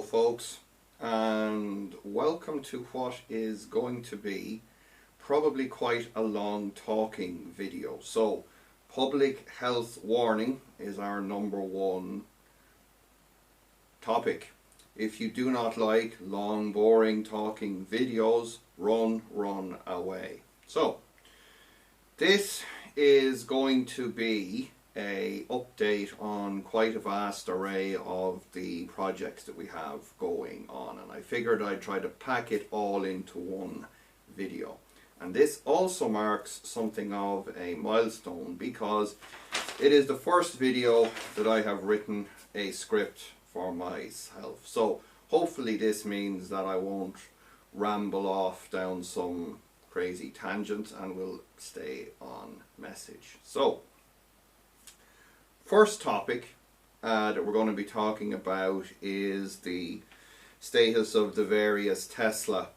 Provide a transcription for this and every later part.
folks, and welcome to what is going to be probably quite a long talking video. So public health warning is our number one topic. If you do not like long boring talking videos, run away. So this is going to be a update on quite a vast array of the projects that we have going on, and I figured I'd try to pack it all into one video. And this also marks something of a milestone because it is the first video that I have written a script for myself. So hopefully this means that I won't ramble off down some crazy tangent and will stay on message. So first topic that we're going to be talking about is the status of the various Tesla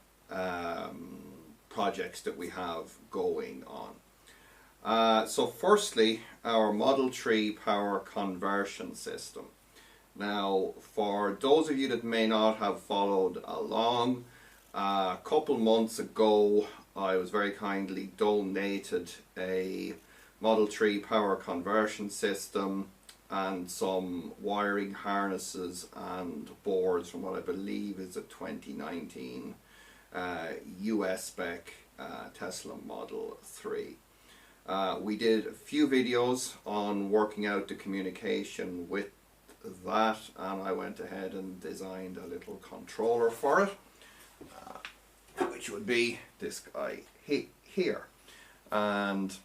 projects that we have going on. So firstly, our Model 3 power conversion system. Now, for those of you that may not have followed along, a couple months ago I was very kindly donated a Model 3 power conversion system and some wiring harnesses and boards from what I believe is a 2019 US spec Tesla Model 3. We did a few videos on working out the communication with that, and I went ahead and designed a little controller for it, which would be this guy here, and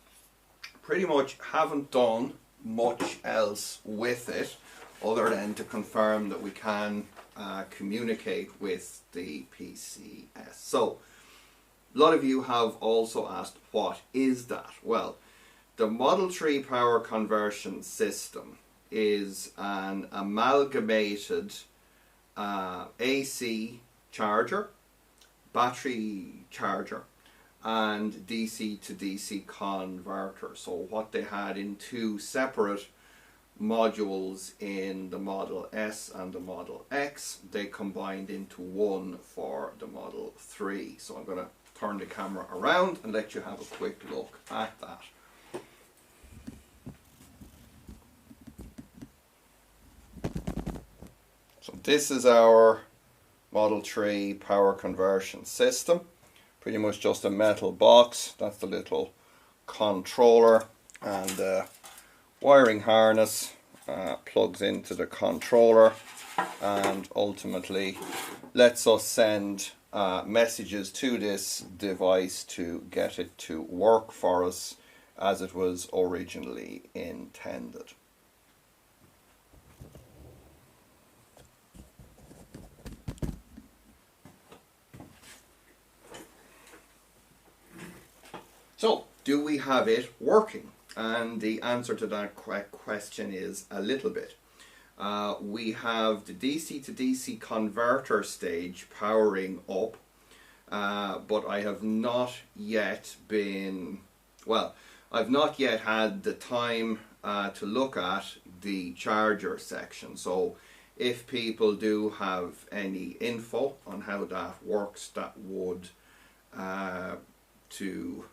pretty much haven't done much else with it other than to confirm that we can communicate with the PCS. So a lot of you have also asked, what is that? Well, the Model 3 power conversion system is an amalgamated AC charger, battery charger, and DC to DC converter. So what they had in two separate modules in the Model S and the Model X, they combined into one for the Model 3. So I'm going to turn the camera around and let you have a quick look at that. So this is our Model 3 power conversion system. Pretty much just a metal box. That's the little controller, and the wiring harness plugs into the controller and ultimately lets us send messages to this device to get it to work for us as it was originally intended. So, do we have it working? And the answer to that question is a little bit. We have the DC to DC converter stage powering up, but I have not yet been, well, I've not yet had the time to look at the charger section. So if people do have any info on how that works, that would to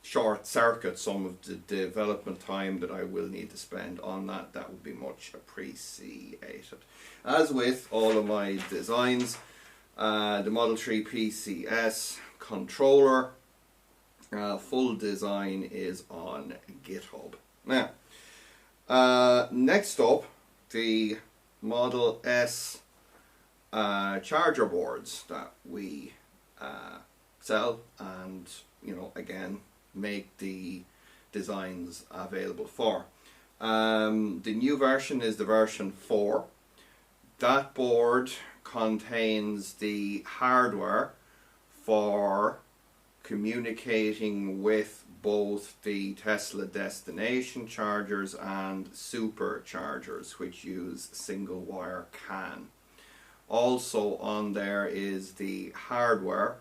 short circuit some of the development time that I will need to spend on that, that would be much appreciated. As with all of my designs, the Model 3 PCS controller full design is on GitHub. Now, next up, the Model S charger boards that we sell and, you know, again, make the designs available for. The new version is the version 4. That board contains the hardware for communicating with both the Tesla destination chargers and superchargers, which use single wire CAN. Also on there is the hardware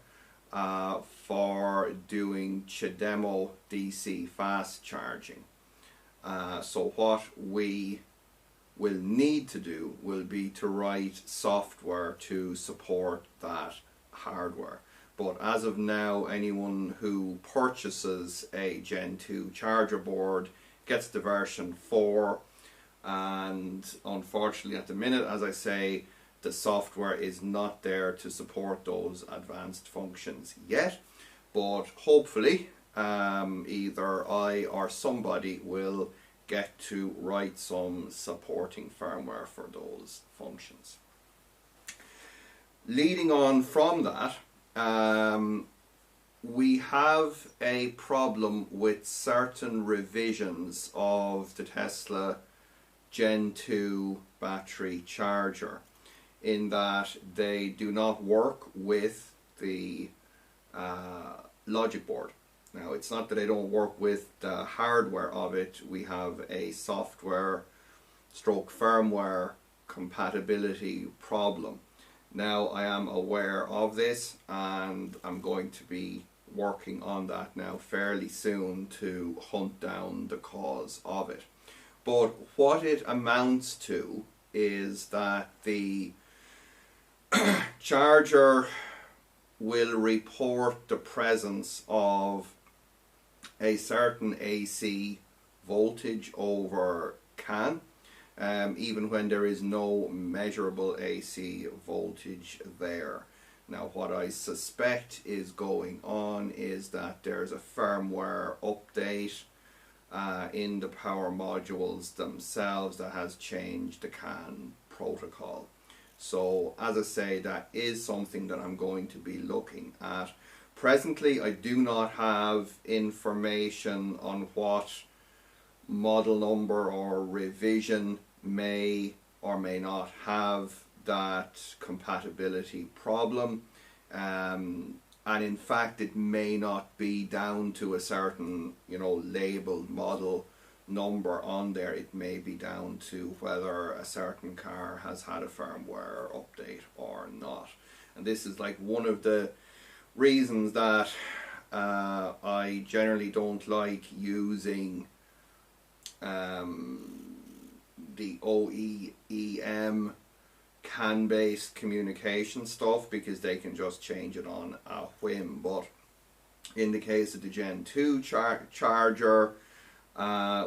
for doing CHAdeMO DC fast charging. So what we will need to do will be to write software to support that hardware. But as of now, anyone who purchases a Gen 2 charger board gets the version 4, and unfortunately at the minute, as I say, the software is not there to support those advanced functions yet. But hopefully either I or somebody will get to write some supporting firmware for those functions. Leading on from that, we have a problem with certain revisions of the Tesla Gen 2 battery charger, in that they do not work with the logic board. Now, it's not that they don't work with the hardware of it. We have a software stroke firmware compatibility problem. Now, I am aware of this, and I'm going to be working on that now fairly soon to hunt down the cause of it. But what it amounts to is that the charger will report the presence of a certain AC voltage over CAN, even when there is no measurable AC voltage there. Now, what I suspect is going on is that there's a firmware update in the power modules themselves that has changed the CAN protocol. So, as I say, that is something that I'm going to be looking at. Presently, I do not have information on what model number or revision may or may not have that compatibility problem. And in fact, it may not be down to a certain, labeled model number on there. It may be down to whether a certain car has had a firmware update or not. And this is like one of the reasons that I generally don't like using the OEM CAN-based communication stuff, because they can just change it on a whim. But in the case of the Gen 2 charger,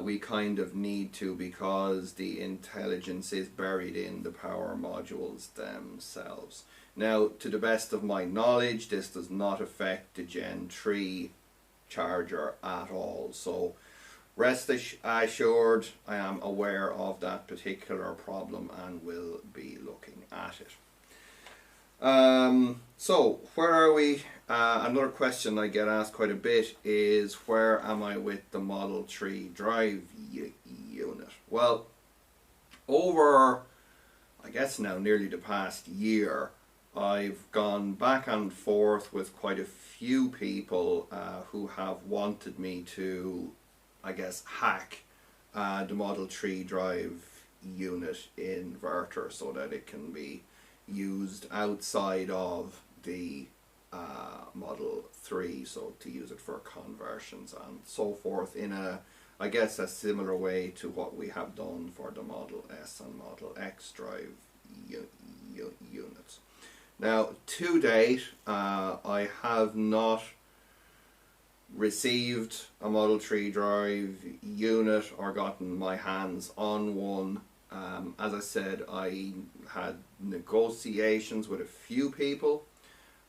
we kind of need to, because the intelligence is buried in the power modules themselves. Now, to the best of my knowledge, this does not affect the Gen 3 charger at all. So rest assured, I am aware of that particular problem and will be looking at it. So where are we? Another question I get asked quite a bit is, where am I with the Model 3 drive unit? Well, over, I guess now nearly the past year, I've gone back and forth with quite a few people who have wanted me to, I guess, hack the Model 3 drive unit inverter so that it can be used outside of the Model 3, so to use it for conversions and so forth, in a, I guess, a similar way to what we have done for the Model S and Model X drive units. Now, to date, I have not received a Model 3 drive unit or gotten my hands on one. As I said, I had negotiations with a few people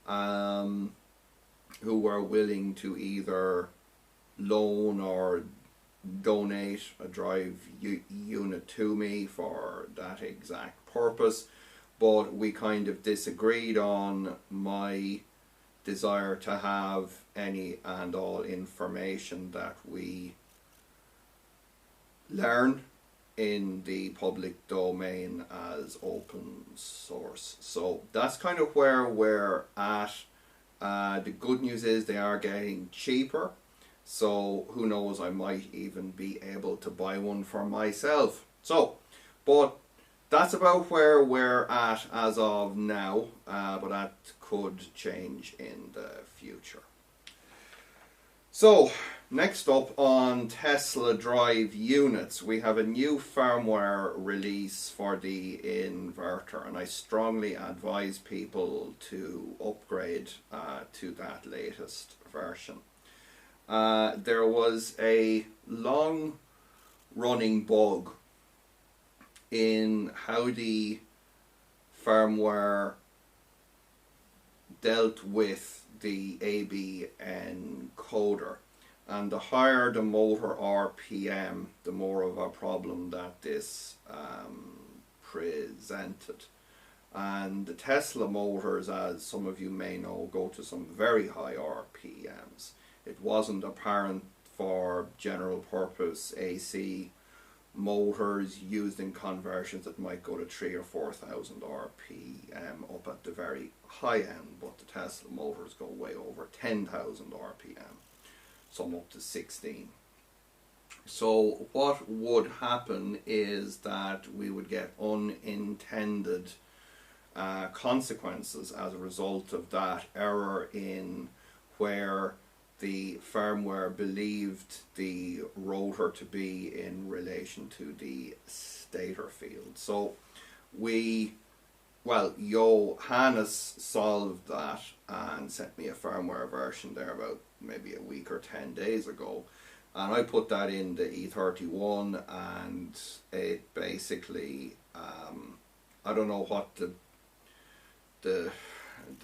who were willing to either loan or donate a drive unit to me for that exact purpose, but we kind of disagreed on my desire to have any and all information that we learn in the public domain as open source. So that's kind of where we're at. The good news is they are getting cheaper, so who knows, I might even be able to buy one for myself. So, but that's about where we're at as of now, but that could change in the future. So, Next up on Tesla drive units, we have a new firmware release for the inverter, and I strongly advise people to upgrade to that latest version. There was a long running bug in how the firmware dealt with the AB encoder. And the higher the motor RPM, the more of a problem that this presented. And the Tesla motors, as some of you may know, go to some very high RPMs. It wasn't apparent for general purpose AC motors used in conversions that might go to 3,000 or 4,000 RPM up at the very high end, but the Tesla motors go way over 10,000 RPM. Some up to 16. So what would happen is that we would get unintended consequences as a result of that error in where the firmware believed the rotor to be in relation to the stator field. So Johannes solved that and sent me a firmware version there about maybe a week or 10 days ago, and I put that in the E31, and it basically I don't know what the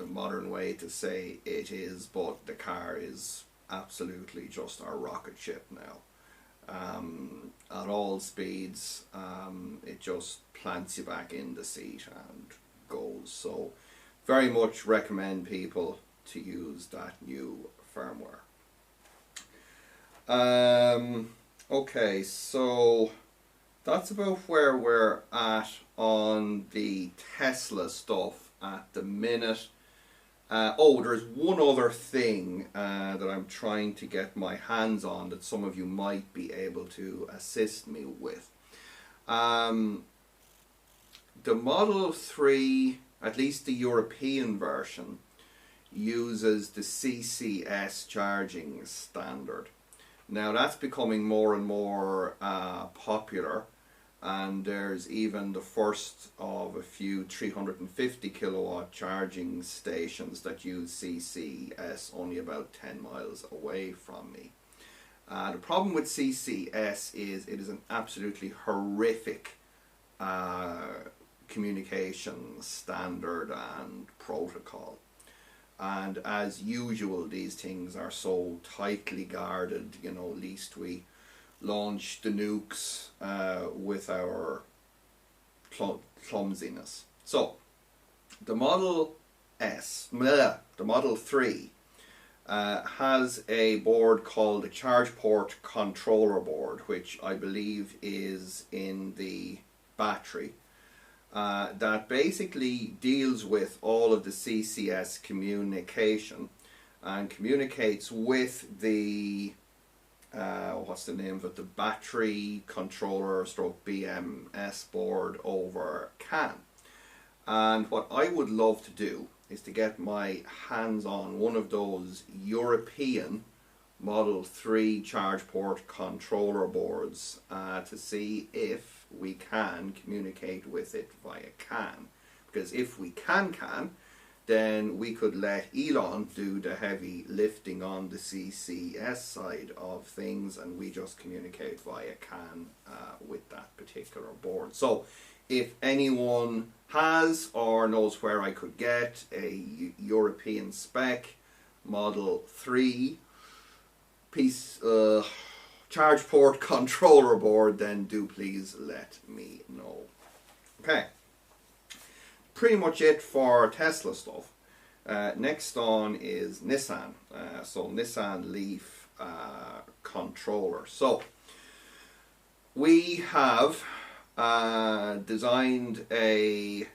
modern way to say it is, but the car is absolutely just a rocket ship now. At all speeds, it just plants you back in the seat and goes. So very much recommend people to use that new firmware. Okay, so that's about where we're at on the Tesla stuff at the minute. There's one other thing that I'm trying to get my hands on that some of you might be able to assist me with. The Model 3, at least the European version, uses the CCS charging standard. Now that's becoming more and more popular, and there's even the first of a few 350 kilowatt charging stations that use CCS only about 10 miles away from me. The problem with CCS is it is an absolutely horrific communication standard and protocol. And as usual, these things are so tightly guarded, least we launch the nukes with our clumsiness. So, the Model 3 has a board called a charge port controller board, which I believe is in the battery. That basically deals with all of the CCS communication and communicates with the what's the name of it, the battery controller stroke BMS board over CAN. And what I would love to do is to get my hands on one of those European Model 3 charge port controller boards to see if we can communicate with it via CAN. Because if we can, then we could let Elon do the heavy lifting on the CCS side of things, and we just communicate via CAN with that particular board. So if anyone has or knows where I could get a European spec Model 3 piece charge port controller board, then do please let me know. Okay, pretty much it for Tesla stuff. Next on is Nissan. So Nissan Leaf controller. So we have designed a,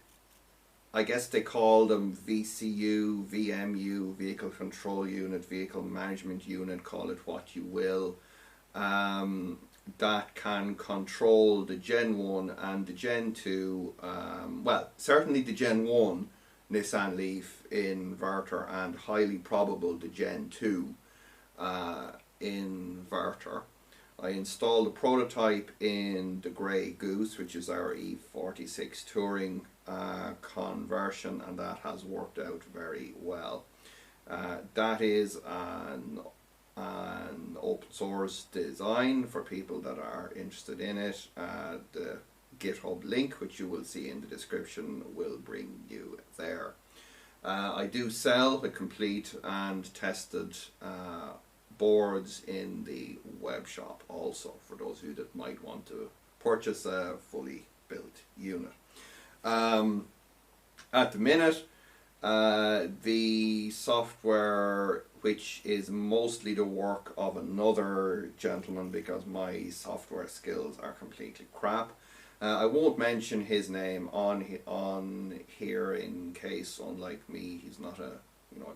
I guess they call them VCU, VMU, Vehicle Control Unit, Vehicle Management Unit, call it what you will, that can control the Gen 1 and the Gen 2, certainly the Gen 1 Nissan Leaf inverter, and highly probable the Gen 2 inverter. I installed a prototype in the Grey Goose, which is our E46 Touring conversion, and that has worked out very well. That is an open source design for people that are interested in it. The GitHub link, which you will see in the description, will bring you there. I do sell the complete and tested boards in the web shop also, for those of you that might want to purchase a fully built unit. At the minute, the software, which is mostly the work of another gentleman because my software skills are completely crap. I won't mention his name on here in case, unlike me, he's not a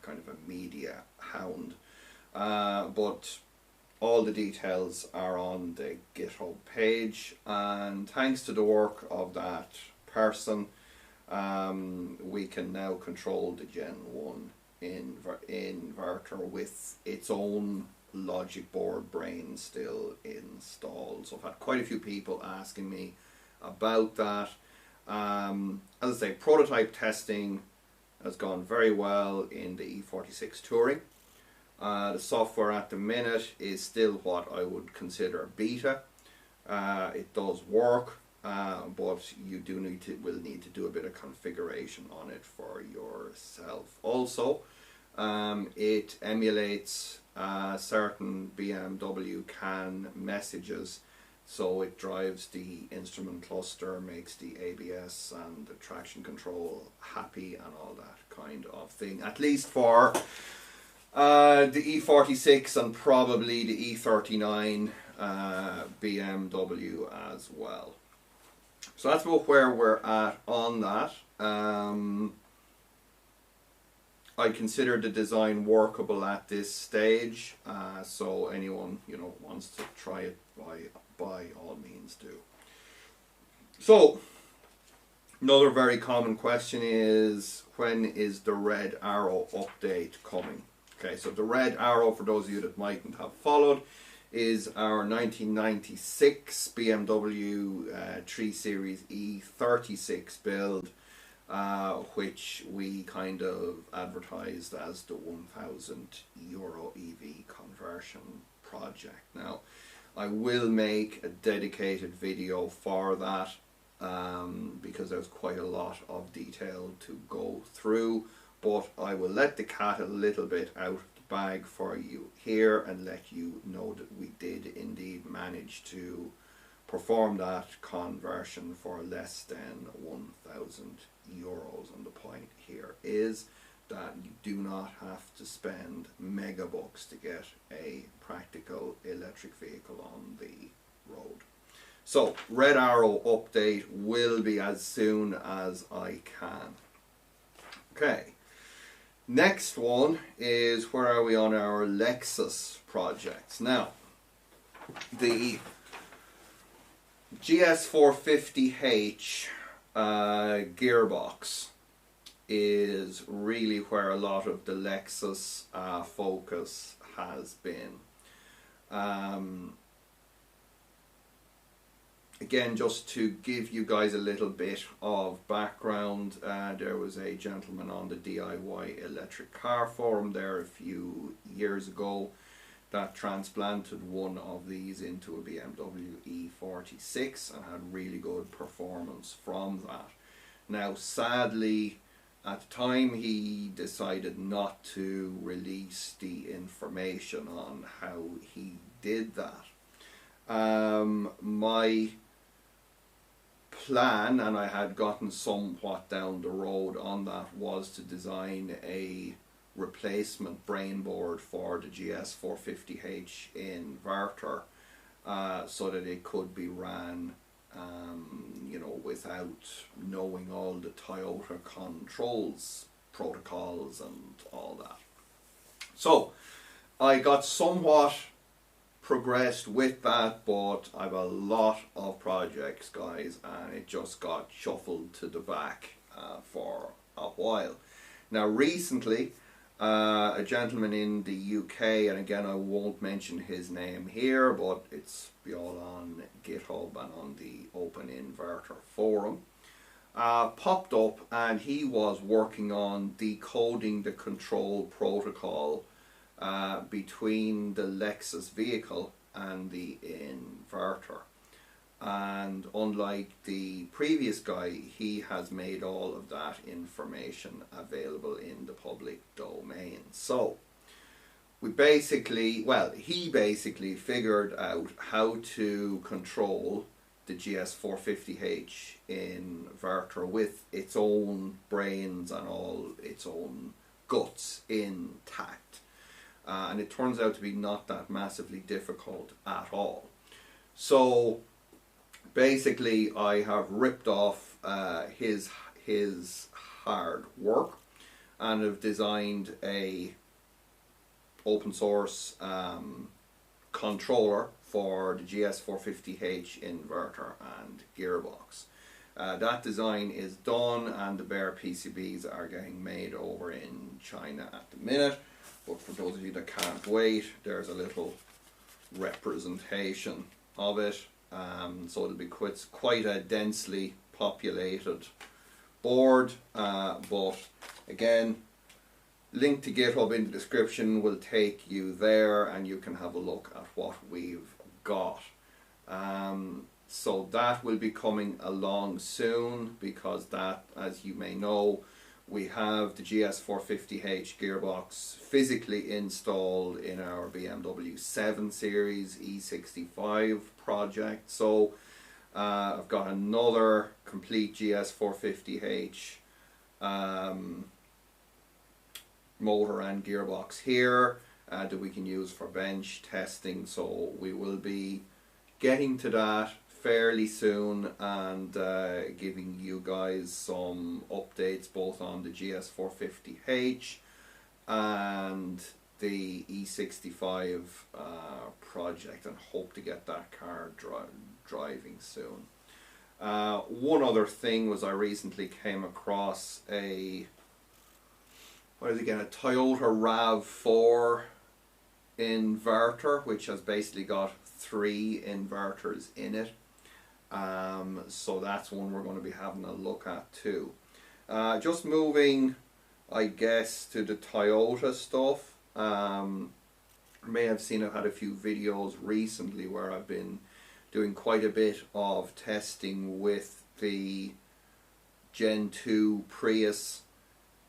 kind of a media hound. But all the details are on the GitHub page, and thanks to the work of that person, we can now control the Gen 1 inverter with its own logic board brain still installed. So I've had quite a few people asking me about that. As I say, prototype testing has gone very well in the E46 Touring. The software at the minute is still what I would consider beta. It does work, but you will need to do a bit of configuration on it for yourself. Also, it emulates certain BMW CAN messages, so it drives the instrument cluster, makes the ABS and the traction control happy and all that kind of thing, at least for the E46 and probably the E39 BMW as well. So that's about where we're at on that. I consider the design workable at this stage, so anyone wants to try it, by all means do. So another very common question is, when is the Red Arrow update coming? Okay, so the Red Arrow, for those of you that mightn't have followed, is our 1996 BMW 3 Series E36 build, which we kind of advertised as the €1,000 EV conversion project. Now, I will make a dedicated video for that because there's quite a lot of detail to go through, but I will let the cat a little bit out of the bag for you here and let you know that we did indeed manage to perform that conversion for less than €1,000. And the point here is that you do not have to spend mega bucks to get a practical electric vehicle on the road. So Red Arrow update will be as soon as I can. Okay, next one is, where are we on our Lexus projects? Now, the GS 450H gearbox is really where a lot of the Lexus focus has been. Again, just to give you guys a little bit of background, there was a gentleman on the DIY electric car forum there a few years ago that transplanted one of these into a BMW E46 and had really good performance from that. Now, sadly, at the time he decided not to release the information on how he did that. My plan, and I had gotten somewhat down the road on that, was to design a replacement brain board for the GS 450H inverter so that it could be ran without knowing all the Toyota controls protocols and all that. So I got somewhat progressed with that, but I have a lot of projects, guys, and it just got shuffled to the back for a while. Now recently a gentleman in the UK, and again I won't mention his name here, but it's all on GitHub and on the Open Inverter forum, popped up, and he was working on decoding the control protocol between the Lexus vehicle and the inverter. And unlike the previous guy, he has made all of that information available in the public domain. So he basically figured out how to control the GS450H inverter with its own brains and all its own guts intact. And it turns out to be not that massively difficult at all. So basically I have ripped off his hard work and have designed a open source controller for the GS450H inverter and gearbox. That design is done, and the bare PCBs are getting made over in China at the minute. But for those of you that can't wait, there's a little representation of it. So it'll be quite a densely populated board. But again, link to GitHub in the description will take you there, and you can have a look at what we've got. So that will be coming along soon, because that, as you may know, we have the GS450H gearbox physically installed in our BMW 7 Series E65 project. So I've got another complete GS450H motor and gearbox here that we can use for bench testing. So we will be getting to that fairly soon, and giving you guys some updates both on the GS450H and the E65 project, and hope to get that car driving soon. One other thing was I recently came across a Toyota RAV4 inverter, which has basically got 3 inverters in it. So that's one we're going to be having a look at too. Just moving, I guess, to the Toyota stuff. You may have seen I've had a few videos recently where I've been doing quite a bit of testing with the Gen 2 Prius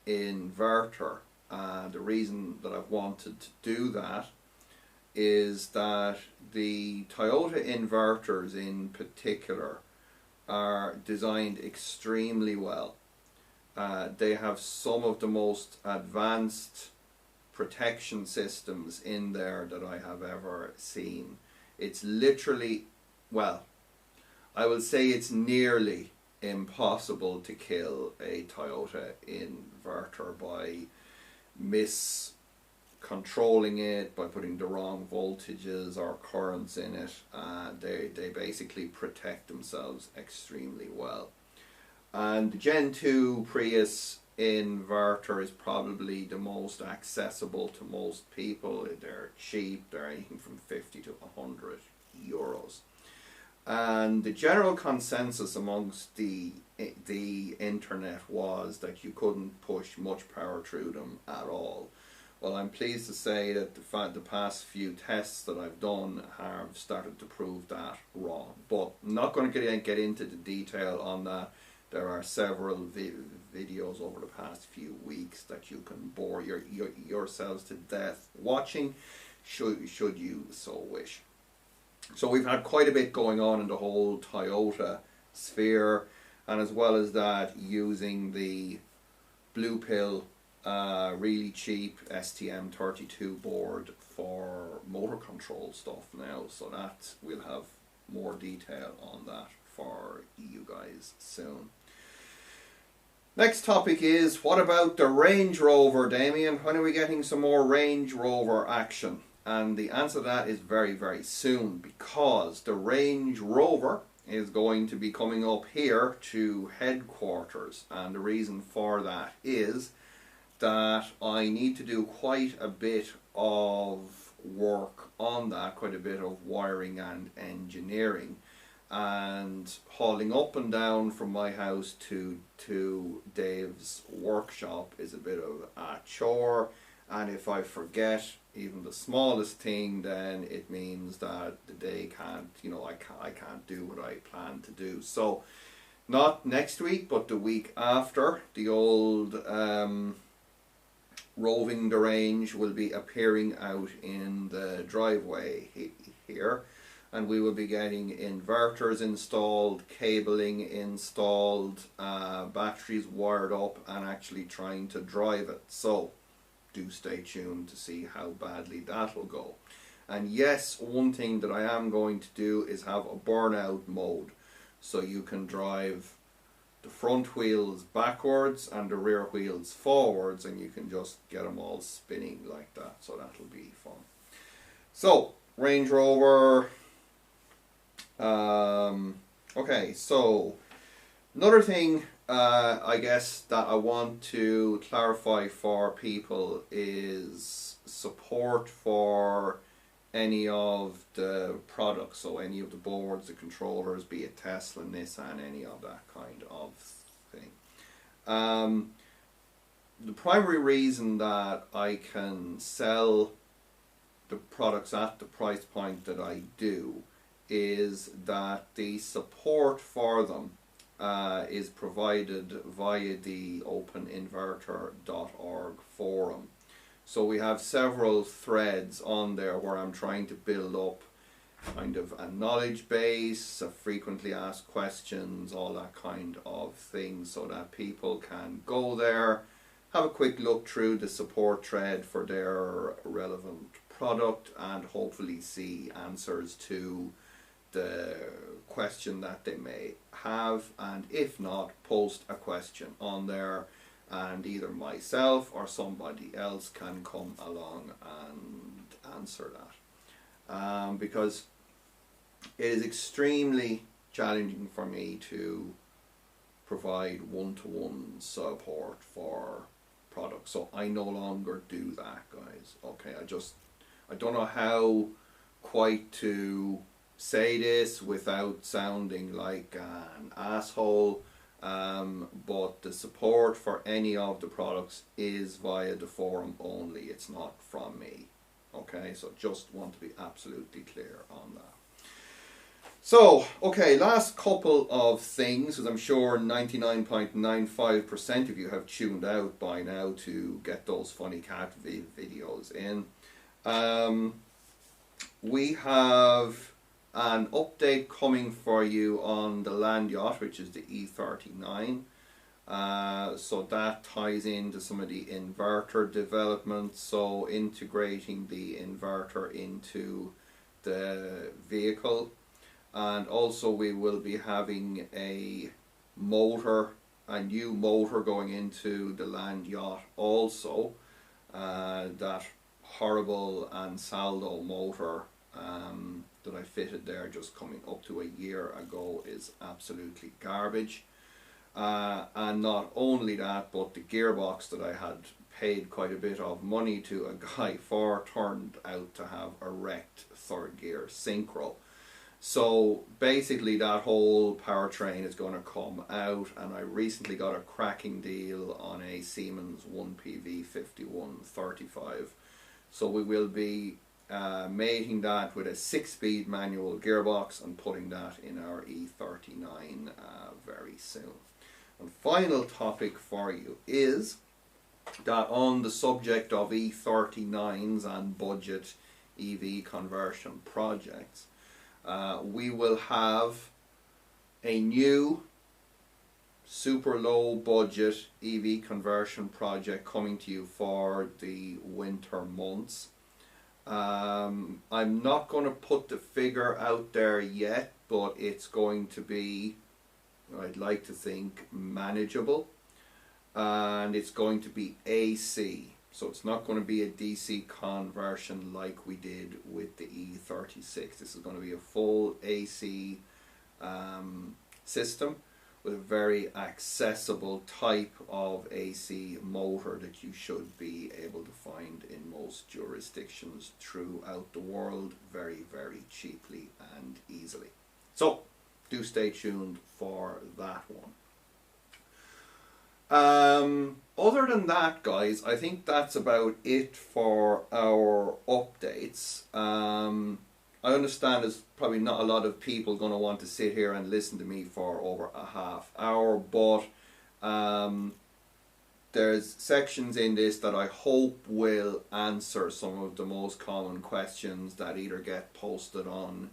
inverter. The reason that I've wanted to do that is that the Toyota inverters in particular are designed extremely well. They have some of the most advanced protection systems in there that I have ever seen. It's literally, well, I will say it's nearly impossible to kill a Toyota inverter by controlling it, by putting the wrong voltages or currents in it. They basically protect themselves extremely well. And the Gen 2 Prius inverter is probably the most accessible to most people. They're cheap, they're anything from 50 to 100 euros. And the general consensus amongst the internet was that you couldn't push much power through them at all. Well, I'm pleased to say that the past few tests that I've done have started to prove that wrong. But I'm not going to get into the detail on that. There are several videos over the past few weeks that you can bore yourselves to death watching, should you so wish. So we've had quite a bit going on in the whole Toyota sphere, and as well as that, using the Blue Pill really cheap STM32 board for motor control stuff now. So that we'll have more detail on that for you guys soon. Next topic is, what about the Range Rover, Damien? When are we getting some more Range Rover action? And the answer to that is very, very soon, because the Range Rover is going to be coming up here to headquarters. And the reason for that is that I need to do quite a bit of work on that, quite a bit of wiring and engineering, and hauling up and down from my house to Dave's workshop is a bit of a chore, and if I forget even the smallest thing, then it means that the day can't, I can't do what I plan to do. So not next week, but the week after, the old roving the range will be appearing out in the driveway here, and we will be getting inverters installed, cabling installed, batteries wired up, and actually trying to drive it. So do stay tuned to see how badly that will go. And yes, one thing that I am going to do is have a burnout mode, so you can drive the front wheels backwards and the rear wheels forwards, and you can just get them all spinning like that. So that'll be fun. So Range Rover. Okay, so another thing I guess that I want to clarify for people is support for any of the products, so any of the boards, the controllers, be it Tesla, Nissan, any of that kind of thing. The primary reason that I can sell the products at the price point that I do is that the support for them is provided via the openinverter.org forum. So we have several threads on there where I'm trying to build up kind of a knowledge base, frequently asked questions, all that kind of thing, so that people can go there, have a quick look through the support thread for their relevant product, and hopefully see answers to the question that they may have, and if not, post a question on there, and either myself or somebody else can come along and answer that. Because it is extremely challenging for me to provide one-to-one support for products, so I no longer do that, guys. Okay, I don't know how quite to say this without sounding like an asshole, but the support for any of the products is via the forum only. It's not from me. Okay, so just want to be absolutely clear on that. So, okay, last couple of things, as I'm sure 99.95% of you have tuned out by now to get those funny cat videos in. We have an update coming for you on the land yacht, which is the E39. So that ties into some of the inverter development, so integrating the inverter into the vehicle. And also we will be having a new motor going into the land yacht also. That horrible Ansaldo motor that I fitted there just coming up to a year ago is absolutely garbage. And not only that, but the gearbox that I had paid quite a bit of money to a guy for turned out to have a wrecked third gear synchro. So basically that whole powertrain is going to come out, and I recently got a cracking deal on a Siemens 1PV 5135. So we will be mating that with a 6-speed manual gearbox and putting that in our E39 very soon. And final topic for you is that on the subject of E39s and budget EV conversion projects, we will have a new super low budget EV conversion project coming to you for the winter months. I'm not going to put the figure out there yet, but it's going to be, I'd like to think, manageable, and it's going to be AC. So it's not going to be a DC conversion like we did with the E36. This is going to be a full AC system with a very accessible type of AC motor that you should be able to find in most jurisdictions throughout the world very, very cheaply and easily. So do stay tuned for that one. Other than that, guys, I think that's about it for our updates. I understand there's probably not a lot of people going to want to sit here and listen to me for over a half hour, but there's sections in this that I hope will answer some of the most common questions that either get posted on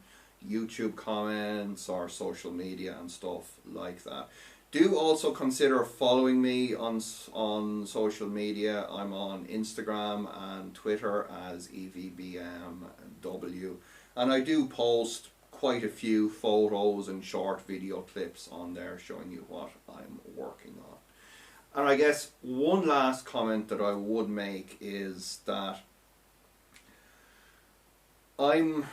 YouTube comments or social media and stuff like that. Do also consider following me on social media. I'm on Instagram and Twitter as EVBMW. And I do post quite a few photos and short video clips on there showing you what I'm working on. And I guess one last comment that I would make is that I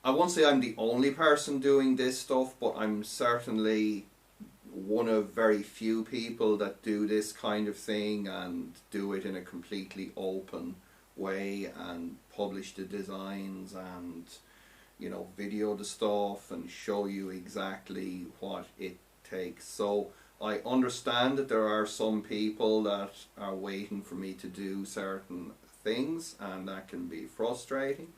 won't say I'm the only person doing this stuff, but I'm certainly one of very few people that do this kind of thing and do it in a completely open way and publish the designs and, you know, video the stuff and show you exactly what it takes. So I understand that there are some people that are waiting for me to do certain things, and that can be frustrating.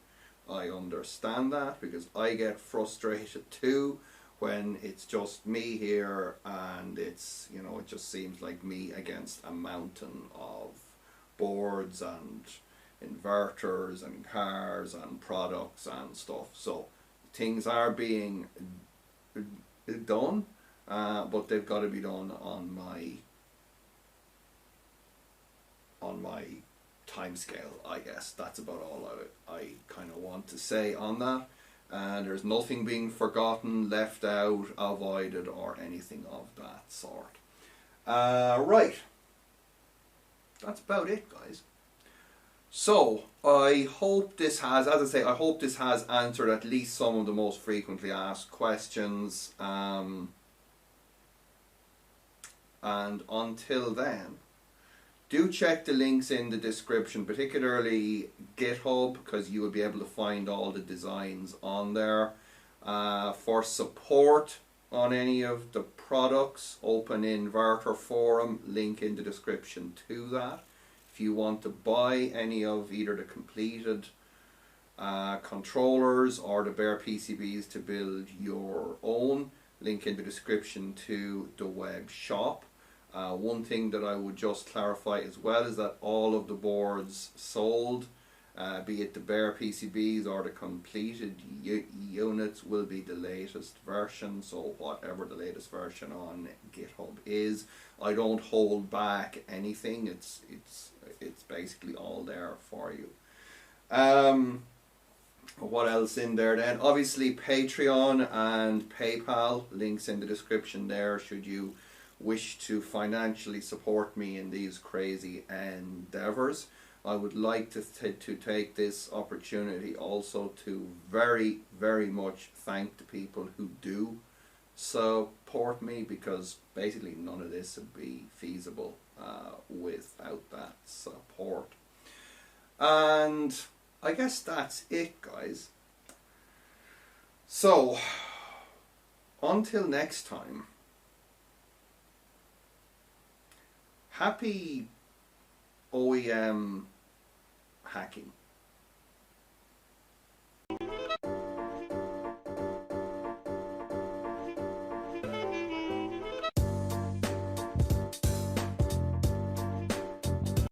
I understand that because I get frustrated too when it's just me here and it's, you know, it just seems like me against a mountain of boards and inverters and cars and products and stuff. So things are being done, but they've got to be done on my time scale, I guess. That's about all I kind of want to say on that. And there's nothing being forgotten, left out, avoided, or anything of that sort. Right. That's about it, guys. So, I hope this has, as I say, I hope this has answered at least some of the most frequently asked questions. And until then, do check the links in the description, particularly GitHub, because you will be able to find all the designs on there. For support on any of the products, Open Inverter Forum, link in the description to that. If you want to buy any of either the completed controllers or the bare PCBs to build your own, link in the description to the web shop. One thing that I would just clarify as well is that all of the boards sold, be it the bare PCBs or the completed units, will be the latest version. So whatever the latest version on GitHub is, I don't hold back anything. It's basically all there for you. What else in there then? Obviously Patreon and PayPal, links in the description there should you wish to financially support me in these crazy endeavors. I would like to take this opportunity also to very, very much thank the people who do support me, because basically none of this would be feasible without that support. And I guess that's it, guys. So until next time, happy OEM hacking.